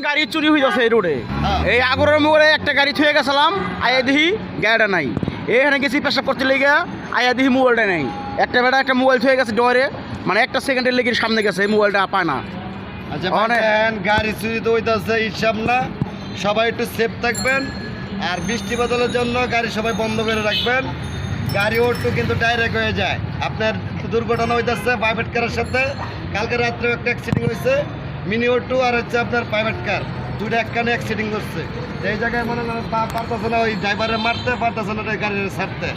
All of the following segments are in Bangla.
গাড়ি চুরি হয়ে যাচ্ছে এই রোডে। এই আগরের মোড়ে একটা গাড়ি থুয়ে গেছিলাম, আয়া দেখি গাড়িটা নাই। এখানে গেছি পেশাব করতে লেগে, আয়া দেখি মোবাইলটা নাই। একটা বেটা একটা মোবাইল থুয়ে গেছে ডরে, মানে একটা সেকেন্ডের লেগে সামনে গেছে, এই মোবাইলটা পায় না। আচ্ছা গাড়ি চুরি তো হইতেছে হিসাব না, সবাই একটু সেফ থাকবেন। আর বৃষ্টি বাদলের জন্য গাড়ি সবাই বন্ধ করে রাখবেন। গাড়ি ওটু কিন্তু ডাইরেক্ট হয়ে যায়। আপনার দুর্ঘটনা হইতেছে প্রাইভেট কারের সাথে। কালকে রাত্রে একটা অ্যাক্সিডেন্ট হয়েছে, মিনি ওটু আর হচ্ছে আপনার প্রাইভেট কার, দুটো একখানে অ্যাক্সিডেন্ট করছে। এই জায়গায় মনে পারতেছে না ওই ড্রাইভারে মারতে, পারতেছে না গাড়ি ছাড়তে।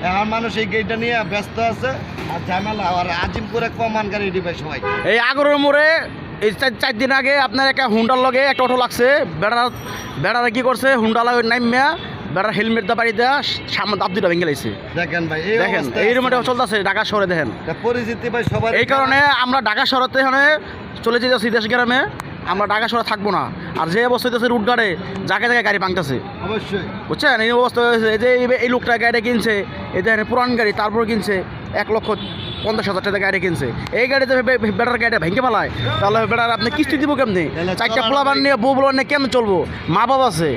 এখন মানুষ এই গেটটা নিয়ে ব্যস্ত আছে আর ঝামেলা। আর আজিমপুরে কমান গাড়ি দিবে সবাই। এই আগরের মোড়ে এই 4 দিন আগে আপনার একটা হুন্ডার লগে একটা অটো লাগছে। বেড়ারা কি করছে, হুন্ডা লাগে নামিয়া বেড়ার হেলমেট দা বাড়ি দেওয়া সামনে দাপ দুটা ভেঙে লাইছে। দেখেন ভাই, দেখেন এই রুমটা চলতেছে ঢাকা শহরে। দেখেন পরিস্থিতি ভাই সবার। এই কারণে আমরা ঢাকা শহরতে এখানে চলে যেতেছি দেশ গ্রামে, আমরা ঢাকা শহরে থাকবো না। আর যে অবস্থা হইতেছে রুট গাড়ে জায়গায় জায়গায় গাড়ি ভাঙতেছে, অবশ্যই বুঝছেন। এই অবস্থা হয়েছে। এই যে এই লোকটা গাড়িটা কিনছে, এই দেখেন পুরান গাড়ি, তারপর কিনছে 1,50,000 টাকা গাড়ি কিনছে। এই গাড়িতে বেটার গাড়িটা ভেঙে ফেলায়, তাহলে বেটার আপনি কিস্তি দিব কেমনি? 4টা পোলাবান নিয়ে বউ বলার নিয়ে কেমন চলবো? মা বাবা আছে,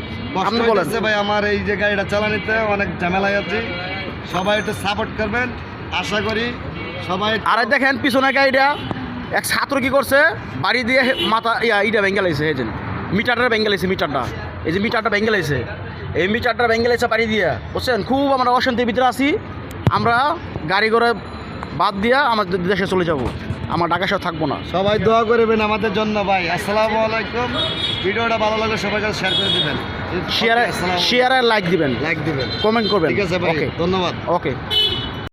আপনি বলেন। ভাই আমার এই যে গাড়িটা চালানিতে অনেক ঝামেলায় আছে, সবাই একটু সাপোর্ট করবেন আশা করি সবাই। আর দেখেন পিছনে গাড়িটা এক ছাত্র কি করছে, বাড়ি দিয়ে মাথা ইটা ভেঙে লাইছে। এই যে মিটারটা ভেঙে লাইছে, মিটারটা এই যে মিটারটা ভেঙে লাইছে, এই মিটারটা ভেঙে লাইছে বাড়ি দিয়ে, বুঝছেন। খুব আমরা অশান্তির ভিতরে আছি। আমরা গাড়ি করে বাদ দিয়া আমাদের দেশে চলে যাব, আমার ঢাকা শহর থাকবো না। সবাই দোয়া করবেন আমাদের জন্য ভাই। আসসালামু আলাইকুম। ভিডিওটা ভালো লাগলে সবাই কাছে শেয়ার করে দিবেন, শেয়ার আর লাইক দিবেন, লাইক দিবেন, কমেন্ট করবেন। ঠিক আছে ভাই, ধন্যবাদ। ওকে।